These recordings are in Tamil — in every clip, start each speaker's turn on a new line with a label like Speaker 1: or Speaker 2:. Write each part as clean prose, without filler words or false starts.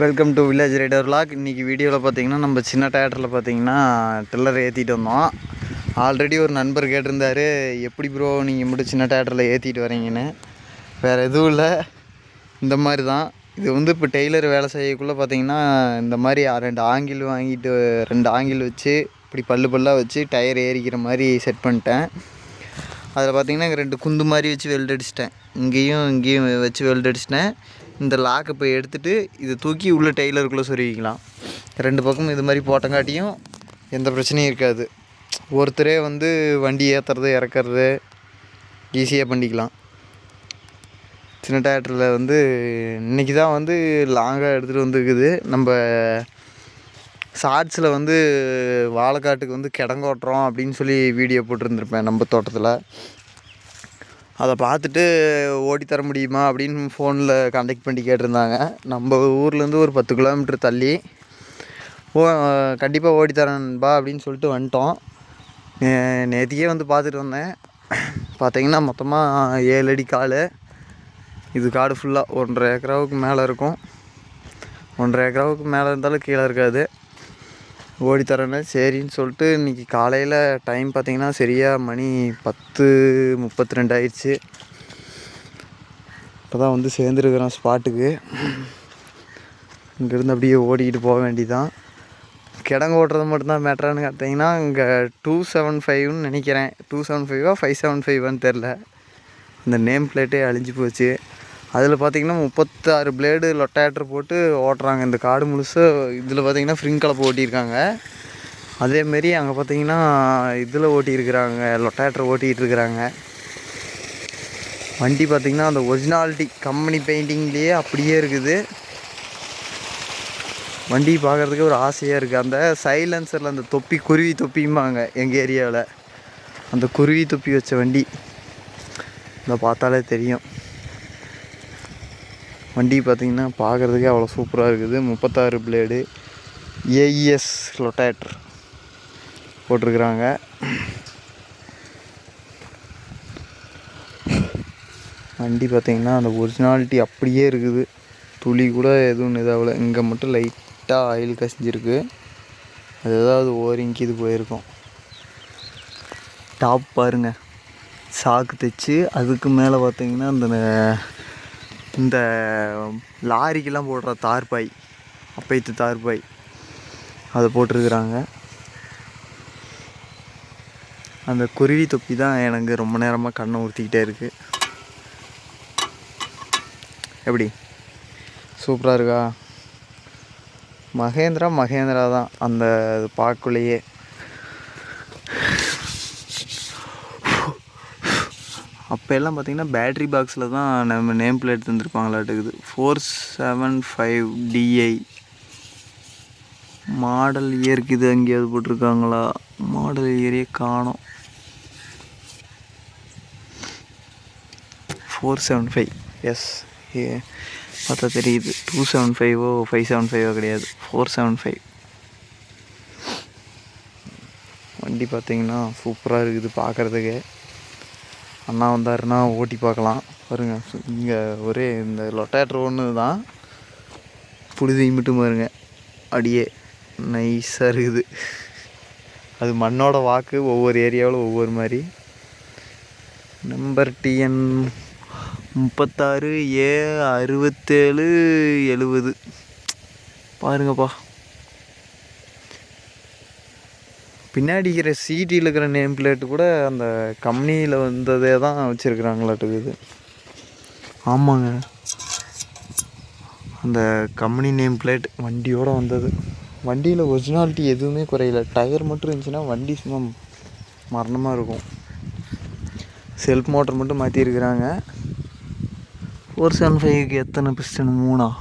Speaker 1: Welcome to village rider vlog. இன்றைக்கி வீடியோவில் பார்த்தீங்கன்னா நம்ம சின்ன டயரில் பார்த்தீங்கன்னா டில்லர் ஏற்றிட்டு வந்தோம். ஆல்ரெடி ஒரு நண்பர் கேட்டிருந்தார், எப்படி ப்ரோ நீங்கள் மட்டும் சின்ன டயரில் ஏற்றிட்டு வரீங்கன்னு. வேறு எதுவும் இல்லை, இந்த மாதிரி தான். இது வந்து இப்போ டெய்லர் வேலை செய்யக்குள்ளே பார்த்தீங்கன்னா இந்த மாதிரி 2 ஆங்கிள் வாங்கிட்டு 2 ஆங்கிள் வச்சு இப்படி பல்லாக வச்சு டயர் ஏறிக்கிற மாதிரி செட் பண்ணிட்டேன். அதில் பார்த்தீங்கன்னா 2 குந்து மாதிரி வச்சு வெல்ட் அடிச்சிட்டேன். இங்கேயும் வச்சு வெல்ட் அடிச்சிட்டேன். இந்த லாக்கை போய் எடுத்துகிட்டு இதை தூக்கி உள்ளே டெய்லருக்குள்ளே சொருவிக்கலாம். 2 பக்கமும் இது மாதிரி போட்டங்காட்டியும் எந்த பிரச்சனையும் இருக்காது. ஒருத்தரே வந்து வண்டி ஏற்றுறது இறக்குறது ஈஸியாக பண்ணிக்கலாம். சின்ன டயரில் வந்து இன்றைக்கி தான் வந்து லாங்காக எடுத்துகிட்டு வந்துருக்குது. நம்ம ஷார்ட்ஸில் வந்து வாழைக்காட்டுக்கு வந்து கிடங்கோட்டுறோம் அப்படின்னு சொல்லி வீடியோ போட்டிருந்துருப்பேன் நம்ம தோட்டத்தில். அதை பார்த்துட்டு ஓடித்தர முடியுமா அப்படின்னு ஃபோனில் கான்டாக்ட் பண்ணி கேட்டிருந்தாங்க. நம்ம ஊர்லேருந்து ஒரு 10 கிலோமீட்டர் தள்ளி கண்டிப்பாக ஓடித்தரேன்பா அப்படின்னு சொல்லிட்டு வந்துட்டோம். நேற்றுக்கே வந்து பார்த்துட்டு வந்தேன். பார்த்தீங்கன்னா மொத்தமாக 7 அடி காடு. இது காடு ஃபுல்லாக 1.5 ஏக்கராவுக்கு மேலே இருக்கும். 1.5 ஏக்கராவுக்கு மேலே இருந்தாலும் கீழே இருக்காது. ஓடித்தரேன்னு சரின்னு சொல்லிட்டு இன்றைக்கி காலையில் டைம் பார்த்திங்கன்னா சரியாக மணி 10:32 ஆயிடுச்சு. இப்போ தான் வந்து சேர்ந்துருக்குறோம் ஸ்பாட்டுக்கு. இங்கேருந்து அப்படியே ஓடிக்கிட்டு போக வேண்டியதான். கிடங்கு ஓட்டுறது மட்டும்தான் மேட்ரான்னு பார்த்தீங்கன்னா இங்கே 275ன்னு நினைக்கிறேன். 275 575 தெரில. இந்த நேம் பிளேட்டே அழிஞ்சு போச்சு. அதில் பார்த்திங்கன்னா 36 பிளேடு லொட்டேட்டர் போட்டு ஓட்டுறாங்க இந்த காடு முழுசு. இதில் பார்த்திங்கன்னா ஃப்ரிங் கலப்பு ஓட்டியிருக்காங்க. அதேமாரி அங்கே பார்த்திங்கன்னா இதில் ஓட்டியிருக்கிறாங்க, லொட்டேட்டர் ஓட்டிகிட்டு இருக்கிறாங்க. வண்டி பார்த்திங்கன்னா அந்த ஒரிஜினாலிட்டி கம்பெனி பெயிண்டிங்லேயே அப்படியே இருக்குது. வண்டி பார்க்குறதுக்கு ஒரு ஆசையாக இருக்குது. அந்த சைலன்சரில் அந்த தொப்பி குருவி தொப்பிம்பாங்க எங்கள் ஏரியாவில், அந்த குருவி தொப்பி வச்ச வண்டி. இதை பார்த்தாலே தெரியும். வண்டி பார்த்திங்கன்னா பார்க்குறதுக்கே அவ்வளோ சூப்பராக இருக்குது. 36 பிளேடு ஏஇஎஸ் லொட்டேட்டர் போட்டிருக்குறாங்க. வண்டி பார்த்திங்கன்னா அந்த ஒரிஜினாலிட்டி அப்படியே இருக்குது. துளி கூட எதுவும் இதாகல. இங்கே மட்டும் லைட்டாக ஆயில் கசிஞ்சிருக்கு. அது ஏதாவது ஓரிங்க்கு இது போயிருக்கும். டாப் பாருங்கள், சாக்கு தைச்சி அதுக்கு மேலே பார்த்திங்கன்னா இந்த லாரிக்கெல்லாம் போடுற தார்பாய், அப்பைத்து தார்பாய் அதை போட்டிருக்கிறாங்க. அந்த குருவி தொப்பி தான் எனக்கு ரொம்ப நேரமாக கண்ணை ஊற்றிக்கிட்டே இருக்குது. எப்படி சூப்பராக இருக்கா? மகேந்திரா தான் அந்த பார்க்குள்ளேயே. அப்போ எல்லாம் பார்த்திங்கன்னா பேட்ரி பாக்ஸில் தான் நம்ம நேம் பிளேட் தந்துருப்பாங்களாட்டுக்குது. 475 DI மாடல் இயருக்கு. இது எங்கேயாவது போட்டிருக்காங்களா? மாடல் இயரையே காணோம். 475 எஸ் பார்த்தா தெரியுது. 275 575 கிடையாது, 475. வண்டி பார்த்திங்கன்னா சூப்பராக இருக்குது பார்க்குறதுக்கு. அண்ணா வந்தாருன்னா ஓட்டி பார்க்கலாம். பாருங்க, இங்கே ஒரே இந்த லொட்டேட்டர் ஒன்று தான் புழுதி மட்டும் பாருங்க, அப்படியே நைஸாக இருக்குது. அது மண்ணோட வாக்கு. ஒவ்வொரு ஏரியாவில் ஒவ்வொரு மாதிரி. நம்பர் TN 36 A67 70 பாருங்கப்பா. பின்னாடி இருக்கிற சிடியில் இருக்கிற நேம் பிளேட்டு கூட அந்த கம்பெனியில் வந்ததே தான் வச்சுருக்குறாங்களாட்டுக்குது. ஆமாங்க, அந்த கம்பெனி நேம் பிளேட் வண்டியோடு வந்தது. வண்டியில் ஒரிஜினாலிட்டி எதுவுமே குறையில. டயர் மட்டும் இருந்துச்சுன்னா வண்டி சும்மா மரணமாக இருக்கும். செல்ஃப் மோட்டர் மட்டும் மாற்றிருக்கிறாங்க. 475க்கு எத்தனை பிஸ்டன்? 3.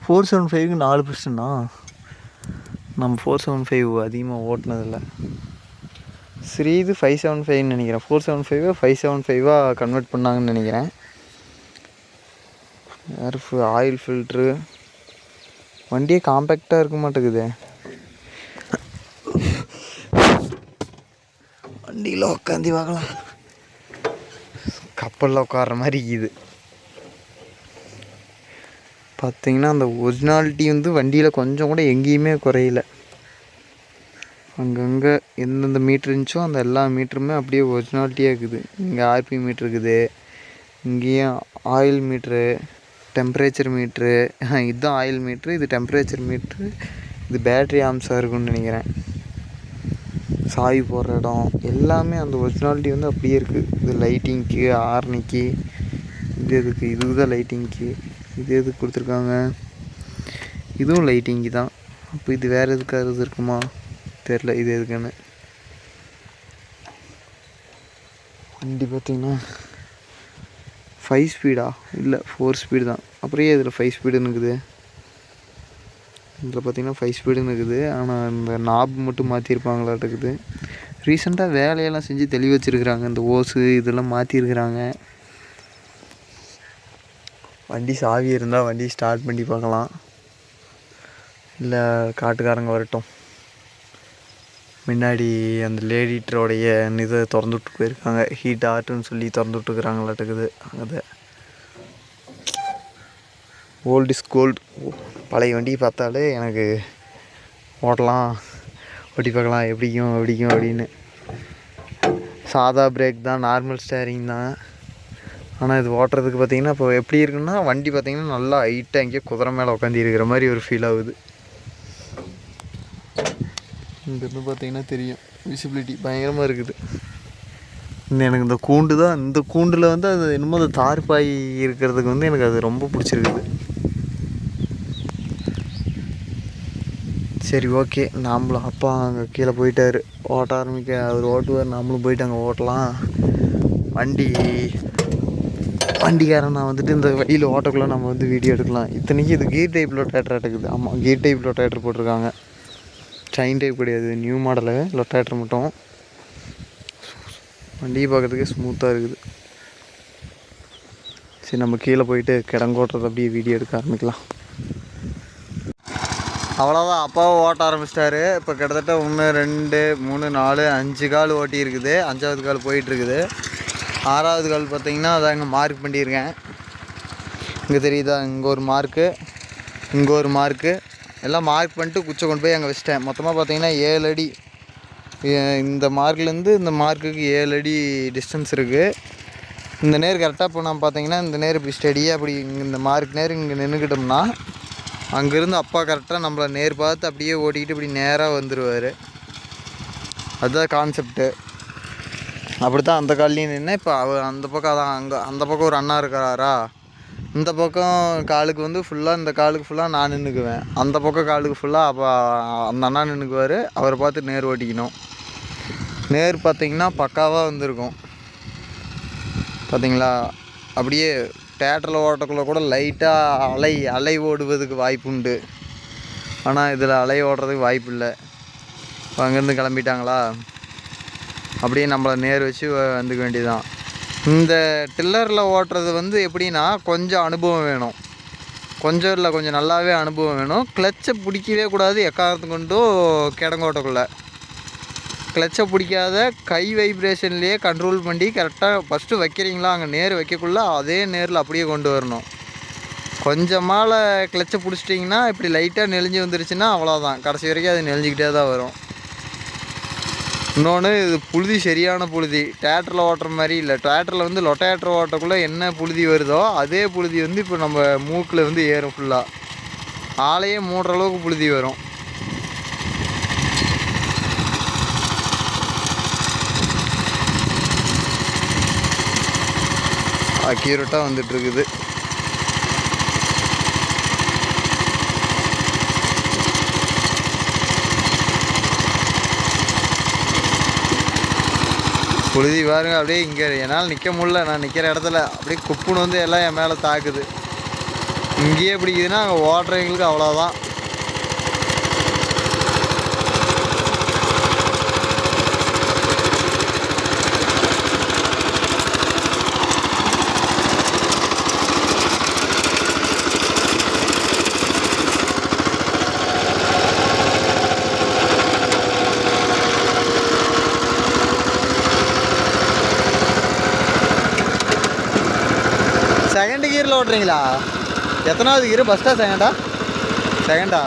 Speaker 1: 475க்கு 4 பிஸ்டனா? நம்ம 475 அதிகமாக ஓட்டினதில்லை. இது 575ன்னு நினைக்கிறேன். 475 575 கன்வெர்ட் பண்ணாங்கன்னு நினைக்கிறேன். Oil filter. வண்டியே காம்பேக்டாக இருக்க மாட்டேங்குது. வண்டியில் உட்காந்து பார்க்கலாம், கப்பலில் உட்கார்ற மாதிரி இருக்குது. பார்த்திங்கன்னா அந்த ஒரிஜினாலிட்டி வந்து வண்டியில் கொஞ்சம் கூட எங்கேயுமே குறையில. அங்கங்கே எந்தெந்த மீட்ரு இருந்துச்சோ அந்த எல்லா மீட்டருமே அப்படியே ஒரிஜினாலிட்டியாக இருக்குது. இங்கே ஆர்பி மீட்ரு இருக்குது, இங்கேயும் ஆயில் மீட்ரு, டெம்பரேச்சர் மீட்ரு. இதுதான் ஆயில் மீட்ரு, இது டெம்பரேச்சர் மீட்ரு, இது பேட்ரி ஆம்ஸாக இருக்குன்னு நினைக்கிறேன். சாவி போடுற இடம் எல்லாமே அந்த ஒரிஜினாலிட்டி வந்து அப்படியே இருக்குது. இது லைட்டிங்க்கு, ஆர்னிக்கு, இது எதுக்கு, இதுதான் லைட்டிங்க்கு, இது எதுக்கு கொடுத்துருக்காங்க, இதுவும் லைட்டிங்கு தான். அப்போ இது வேறு எதுக்காக இருக்குமா தெரில, இது எதுக்குன்னு. வண்டி பார்த்திங்கன்னா 5 ஸ்பீடா இல்லை 4 ஸ்பீடு தான். அப்புறம் இதில் 5 ஸ்பீடுன்னு இருக்குது. இதில் பார்த்திங்கன்னா 5 ஸ்பீடுன்னு இருக்குது. ஆனால் இந்த நாப் மட்டும் மாற்றிருப்பாங்களாட்டுக்குது. ரீசெண்டாக வேலையெல்லாம் செஞ்சு தெளி வச்சுருக்குறாங்க. இந்த ஓஸு இதெல்லாம் மாற்றிருக்கிறாங்க. வண்டி சாவி இருந்தால் வண்டி ஸ்டார்ட் பண்ணி பார்க்கலாம். இல்லை காட்டுக்காரங்க வரட்டும். முன்னாடி அந்த லேடிட்டரோடைய இதை திறந்து விட்டு போயிருக்காங்க. ஹீட் ஆர்ட்டுன்னு சொல்லி திறந்து விட்டுருக்குறாங்களாட்டுக்குது. அதை ஓல்டு இஸ் கோல்டு. பழைய வண்டியை பார்த்தாலே எனக்கு ஓட்டலாம், ஓட்டி பார்க்கலாம் எப்படிக்கும் அப்படின்னு. சாதா பிரேக் தான், நார்மல் ஸ்டேரிங் தான். ஆனால் இது ஓட்டுறதுக்கு பார்த்திங்கன்னா இப்போ எப்படி இருக்குன்னா, வண்டி பார்த்திங்கன்னா நல்லா ஹைட்டாக எங்கேயோ குதிரை மேலே உட்காந்து இருக்கிற மாதிரி ஒரு ஃபீல் ஆகுது. இங்கேருந்து பார்த்திங்கன்னா தெரியும், விசிபிலிட்டி பயங்கரமாக இருக்குது. எனக்கு இந்த கூண்டு தான், இந்த கூண்டில் வந்து அது என்னமோ அந்த தார்பாய் இருக்கிறதுக்கு வந்து எனக்கு அது ரொம்ப பிடிச்சிருக்குது. சரி ஓகே, நாமளும் அப்பா அங்கே கீழே போயிட்டார், ஓட்ட ஆரம்பிக்க. அவர் ஓட்டுவார், நாமளும் போயிட்டு அங்கே ஓட்டலாம். வண்டிக்காரன் நான் வந்துட்டு இந்த வழியில் ஓட்டக்குள்ளே நம்ம வந்து வீடியோ எடுக்கலாம். இத்தனைக்கு இது கீர் டைப் லொட்டேட்டர் இருக்குது. ஆமாம், கீர் டைப் லொட்டேட்டர் போட்டிருக்காங்க. செயின் டைப் கிடையாது, நியூ மாடலு லொட்டேட்டர் மட்டும். வண்டியை பார்க்கறதுக்கே ஸ்மூத்தாக இருக்குது. சரி, நம்ம கீழே போயிட்டு கிடங்கோட்டுறது அப்படியே வீடியோ எடுக்க ஆரம்பிக்கலாம். அவ்வளோதான், அப்பாவும் ஓட்ட ஆரம்பிச்சிட்டாரு. இப்போ கிட்டத்தட்ட 1 2 3 4 5 கால் ஓட்டி இருக்குது. 5ஆவது கால் போயிட்டுருக்குது. 6ஆவது கால் பார்த்திங்கன்னா அதான் இங்கே மார்க் பண்ணியிருக்கேன். இங்கே தெரியுதா, இங்கே ஒரு மார்க்கு, இங்கே ஒரு மார்க்கு, எல்லாம் மார்க் பண்ணிட்டு குச்சை கொண்டு போய் அங்கே வச்சிட்டேன். மொத்தமாக பார்த்திங்கன்னா 7 அடி. இந்த மார்க்லேருந்து இந்த மார்க்குக்கு 7 அடி டிஸ்டன்ஸ் இருக்குது. இந்த நேர் கரெக்டாக இப்போ நான் பார்த்திங்கன்னா இந்த நேர் இப்படி ஸ்டடியாக அப்படி இந்த மார்க் நேர் இங்கே நின்றுக்கிட்டோம்னா அங்கேருந்து அப்பா கரெக்டாக நம்மளை நேர் பார்த்து அப்படியே ஓட்டிக்கிட்டு இப்படி நேராக வந்துடுவார். அதுதான் கான்செப்ட்டு. அப்படி தான் அந்த கால்லையும் நின்று. இப்போ அந்த பக்கம் அதான் அந்த பக்கம் ஒரு அண்ணா இருக்கிறாரா, இந்த பக்கம் காலுக்கு வந்து ஃபுல்லாக, இந்த காலுக்கு ஃபுல்லாக நான் நின்றுக்குவேன். அந்த பக்கம் காலுக்கு ஃபுல்லாக அப்போ அந்த அண்ணா நின்றுக்குவார். அவரை பார்த்து நேர் ஓட்டிக்கணும். நேர் பார்த்திங்கன்னா பக்காவாக வந்திருக்கும். பார்த்திங்களா, அப்படியே தேட்டரில் ஓட்டக்குள்ளே கூட லைட்டாக அலை ஓடுவதுக்கு வாய்ப்பு உண்டு. ஆனால் இதில் அலை ஓடுறதுக்கு வாய்ப்பு இல்லை. இப்போ அங்கேருந்து கிளம்பிட்டாங்களா, அப்படியே நம்மளை நேர் வச்சு வந்துக்க வேண்டியதுதான். இந்த டில்லரில் ஓட்டுறது வந்து எப்படின்னா கொஞ்சம் அனுபவம் வேணும். கொஞ்சம் நல்லாவே அனுபவம் வேணும். கிளச்சை பிடிக்கவே கூடாது எக்காரத்து கொண்டும் கிடங்கோட்டக்குள்ளே. கிளச்சை பிடிக்காத கை வைப்ரேஷன்லேயே கண்ட்ரோல் பண்ணி கரெக்டாக ஃபஸ்ட்டு வைக்கிறீங்களா, அங்கே நேர் வைக்கக்குள்ளே அதே நேரில் அப்படியே கொண்டு வரணும். கொஞ்சமால கிளச்சை பிடிச்சிட்டிங்கன்னா இப்படி லைட்டாக நெளிஞ்சு வந்துருச்சுன்னா அவ்வளோதான், கடைசி வரைக்கும் அது நெளிஞ்சிக்கிட்டே தான் வரும். இன்னொன்று, இது புழுதி சரியான புழுதி. தேட்டரில் ஓட்டுற மாதிரி இல்லை. தேட்டரில் வந்து லொட்டேட்டர் ஓட்டக்குள்ளே என்ன புழுதி வருதோ அதே புழுதி வந்து இப்போ நம்ம மூக்கில் வந்து ஏறும். ஃபுல்லாக ஆளையே மூடுற அளவுக்கு புழுதி வரும். அக்யூரேட்டாக வந்துட்டுருக்குது. புழுதி பாருங்க, அப்படியே இங்கே என்னால் நிற்க முடியல. நான் நிற்கிற இடத்துல அப்படியே குப்புன்னு வந்து எல்லாம் என் மேலே தாக்குது. இங்கேயே பிடிக்குதுன்னா அங்கே ஓட்டுறவங்களுக்கு அவ்வளோதான். செகண்ட் கியரில் ஓட்டுறீங்களா? எத்தனாவது கீர்? ஃபஸ்ட்டா செகண்டா? செகண்டா?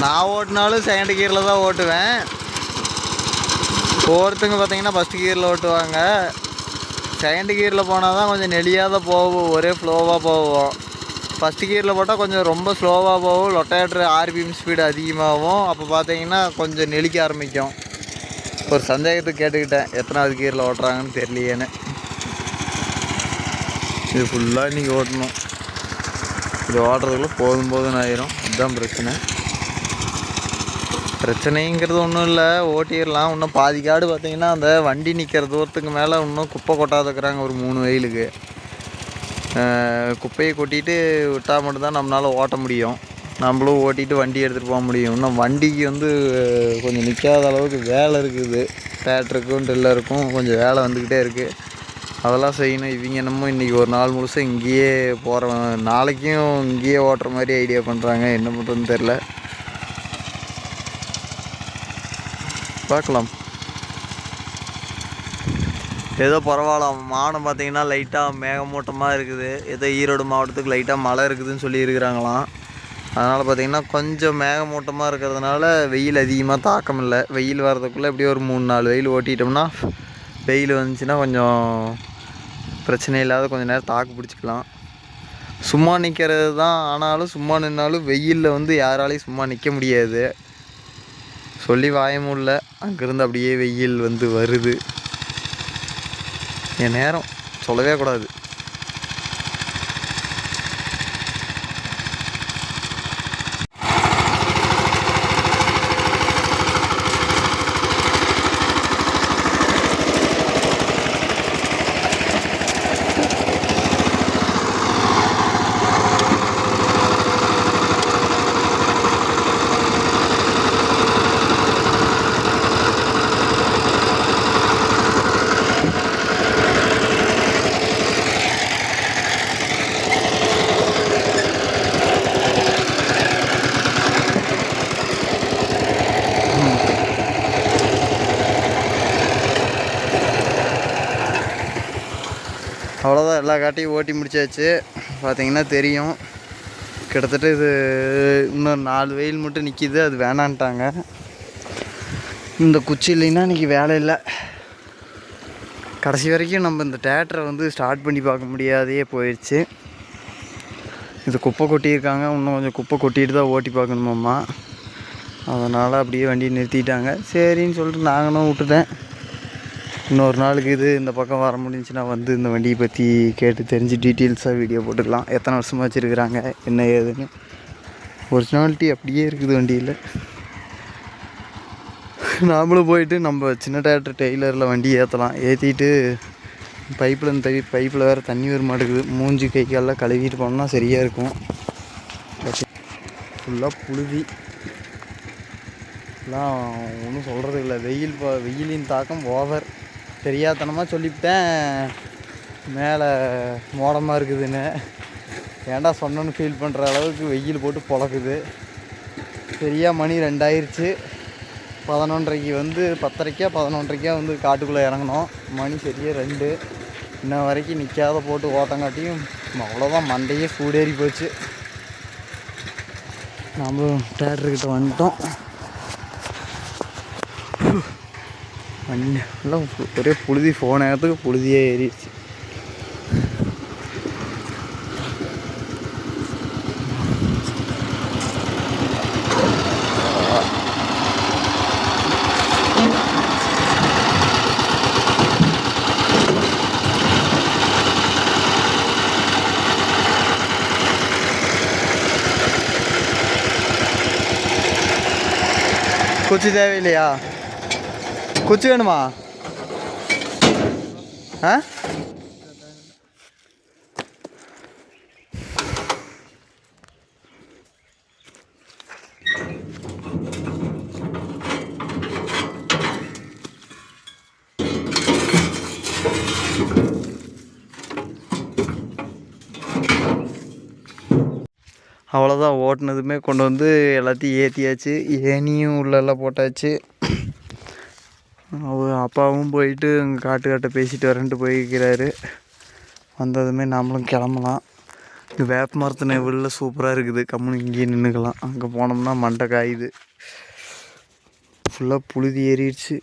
Speaker 1: நான் ஓட்டினாலும் செகண்ட் கியரில் தான் ஓட்டுவேன். ஒவ்வொருத்தங்க பார்த்தீங்கன்னா ஃபஸ்ட்டு கியரில் ஓட்டுவாங்க. செகண்ட் கியரில் போனால் தான் கொஞ்சம் நெளியாத போகும், ஒரே ஃப்ளோவாக போவோம். ஃபஸ்ட்டு கியரில் போட்டால் கொஞ்சம் ரொம்ப ஸ்லோவாக போகும், ரொட்டேட்டர் ஆர்பிஎம் ஸ்பீடு அதிகமாகும். அப்போ பார்த்தீங்கன்னா கொஞ்சம் நெளிக்க ஆரம்பிக்கும். ஒரு சந்தேகத்துக்கு கேட்டுக்கிட்டேன், எத்தனாவது கியரில் ஓட்டுறாங்கன்னு தெரியலையேன்னு. இது ஃபுல்லாக இன்றைக்கி ஓட்டணும். இது ஓட்டுறதுக்குள்ளே போதும் ஆயிரும். இதுதான் பிரச்சனைங்கிறது ஒன்றும் இல்லை, ஓட்டிடலாம். இன்னும் பாதி காடு பார்த்திங்கன்னா அந்த வண்டி நிற்கிற தூரத்துக்கு மேலே இன்னும் குப்பை கொட்டாதுக்கிறாங்க. ஒரு 3 வெயிலுக்கு குப்பையை கொட்டிட்டு விட்டால் மட்டும்தான் நம்மளால் ஓட்ட முடியும். நம்மளும் ஓட்டிகிட்டு வண்டி எடுத்துகிட்டு போக முடியும். இன்னும் வண்டிக்கு வந்து கொஞ்சம் நிற்காத அளவுக்கு வேலை இருக்குது. டிராக்டருக்கும் டில்லருக்கும் கொஞ்சம் வேலை வந்துக்கிட்டே இருக்குது. அதெல்லாம் செய்யணும். இவங்க என்னமோ இன்றைக்கி ஒரு நாள் முழுசாக இங்கேயே போகிறோம், நாளைக்கும் இங்கேயே ஓட்டுற மாதிரி ஐடியா பண்ணுறாங்க. என்ன பண்ணுறதுன்னு தெரில, பார்க்கலாம். ஏதோ பரவாயில்ல. வானம் பார்த்திங்கன்னா லைட்டாக மேகமூட்டமாக இருக்குது. ஏதோ ஈரோடு மாவட்டத்துக்கு லைட்டாக மழை இருக்குதுன்னு சொல்லியிருக்கிறாங்களாம். அதனால் பார்த்திங்கன்னா கொஞ்சம் மேகமூட்டமாக இருக்கிறதுனால வெயில் அதிகமாக தாக்கம் இல்லை. வெயில் வர்றதுக்குள்ளே எப்படியோ ஒரு 3-4 வெயில் ஓட்டிட்டோம்னா, வெயில் வந்துச்சுன்னா கொஞ்சம் பிரச்சனை இல்லாத கொஞ்சம் நேரம் தாக்கு பிடிச்சிக்கலாம். சும்மா நிற்கிறது தான். ஆனாலும் சும்மா நின்னாலும் வெயிலில் வந்து யாராலையும் சும்மா நிற்க முடியாது. சொல்லி வாயமும் இல்லை. அங்கேருந்து அப்படியே வெயில் வந்து வருது. என் நேரம் சொல்லவே கூடாது. அவ்வளோதான், எல்லா காட்டையும் ஓட்டி முடிச்சாச்சு. பார்த்திங்கன்னா தெரியும், கிட்டத்தட்ட இது இன்னும் 4 வெயில் மட்டும் நிற்கிது. அது வேணான்ட்டாங்க. இந்த குச்சி இல்லைன்னா இன்றைக்கி வேலை இல்லை. கடைசி வரைக்கும் நம்ம இந்த தேட்டரை வந்து ஸ்டார்ட் பண்ணி பார்க்க முடியாதே போயிடுச்சு. இது குப்பை கொட்டியிருக்காங்க. இன்னும் கொஞ்சம் குப்பை கொட்டிட்டு தான் ஓட்டி பார்க்கணுமாம்மா. அதனால் அப்படியே வண்டியை நிறுத்திட்டாங்க. சரின்னு சொல்லிட்டு நாங்களும் விட்டுட்டேன். இன்னொரு நாளுக்கு இது இந்த பக்கம் வர முடிஞ்சுன்னா வந்து இந்த வண்டியை பற்றி கேட்டு தெரிஞ்சு டீட்டெயில்ஸாக வீடியோ போட்டுக்கலாம். எத்தனை வருஷமாக வச்சுருக்குறாங்க, என்ன ஏதுன்னு. ஒரிஜினாலிட்டி அப்படியே இருக்குது வண்டியில். நாமளும் போயிட்டு நம்ம சின்ன டிராக்டர் டெய்லரில் வண்டி ஏற்றலாம். ஏற்றிட்டு பைப்பில் வேறு தண்ணி வர மாட்டேங்குது. மூஞ்சி கை காலெலாம் கழுவிட்டு போனோம்னா சரியாக இருக்கும். ஃபுல்லாக புழுதி எல்லாம் ஒன்றும் சொல்கிறது இல்லை. வெயிலின் தாக்கம் ஓவர். தெரியாதனமாக சொல்லிவிட்டேன் மேலே மோடமாக இருக்குதுன்னு. ஏன்டா சொன்னோன்னு ஃபீல் பண்ணுற அளவுக்கு வெயில் போட்டு பொழக்குது. சரியாக மணி 2 ஆயிடுச்சு. 11:30க்கு வந்து 10:30 11:30 வந்து காட்டுக்குள்ளே இறங்கணும். மணி சரியாக 2. இன்ன வரைக்கும் நிற்காத போட்டு ஓட்டங்காட்டியும் அவ்வளோதான், மண்டையே சூடேறி போச்சு. நம்ம தேட்டருக்கிட்ட வந்துட்டோம். எல்லாம் ஒரே புழுதி. போன நேரத்துக்கு புழுதியே ஏறிடுச்சு. குச்சி தேவையில்லையா? குச்சி வேணுமா? ஆ, அவ்வளோதான். ஓட்டுனதுமே கொண்டு வந்து எல்லாத்தையும் ஏற்றியாச்சு. ஏணியும் உள்ளெல்லாம் போட்டாச்சு. அப்பாவும் போயிட்டு அங்கே காட்டுக்காட்ட பேசிட்டு வரேன்ட்டு போய்க்கிறாரு. வந்ததுமே நாமளும் கிளம்பலாம். இங்கே வேப்ப மரத்து நெவுளில் சூப்பராக இருக்குது. கம்முன்னு இங்கேயே நின்றுக்கலாம். அங்கே போனோம்னா மண்டை காயுது. ஃபுல்லாக புழுதி ஏறிடுச்சு.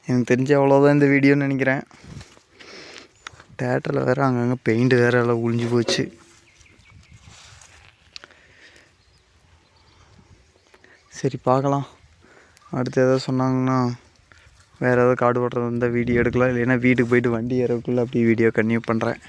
Speaker 1: எனக்கு தெரிஞ்ச அவ்வளோதான் இந்த வீடியோன்னு நினைக்கிறேன். தேட்டரில் வேறு அங்கங்கே பெயிண்ட் வேறு எல்லாம் உழிஞ்சு போச்சு. சரி பார்க்கலாம். அடுத்து எதாவது சொன்னாங்கன்னா வேறு ஏதாவது காடு ஓட்டுறது இருந்தால் வீடியோ எடுக்கலாம். இல்லைன்னா வீட்டுக்கு போயிட்டு வண்டி ஏறக்குள்ளே அப்படியே வீடியோ கன்டினியூ பண்ணுறேன்.